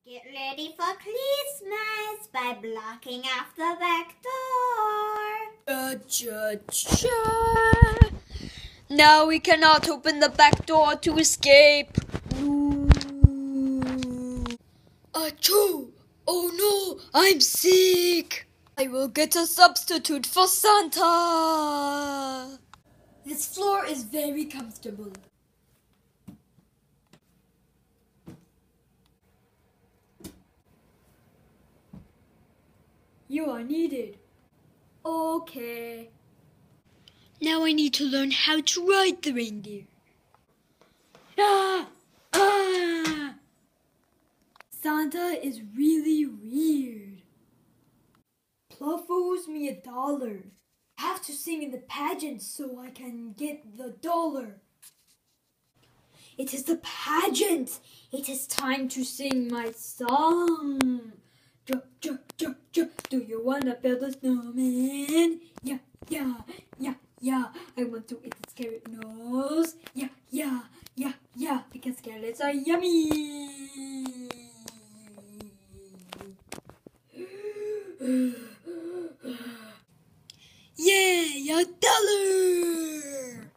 Get ready for Christmas by blocking off the back door. Cha-cha-cha. Now we cannot open the back door to escape. Achoo! Oh no, I'm sick. I will get a substitute for Santa. This floor is very comfortable. You are needed. Okay. Now I need to learn how to ride the reindeer. Ah! Ah! Santa is really weird. Pluff owes me $1. I have to sing in the pageant so I can get the dollar. It is the pageant. It is time to sing my song. Do you wanna build a snowman? Yeah. I want to eat the carrot nose. Yeah, because carrots are yummy. Yay, $1!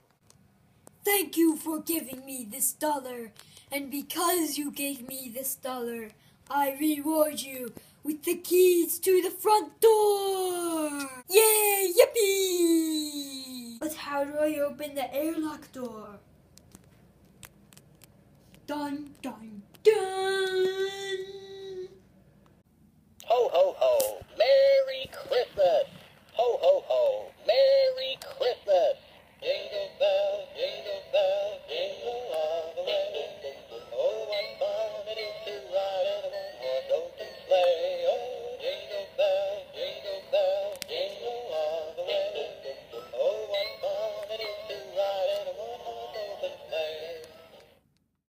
Thank you for giving me this $1. And because you gave me this $1, I reward you with the keys to the front door! Yay! Yippee! But how do I open the airlock door? Dun dun dun!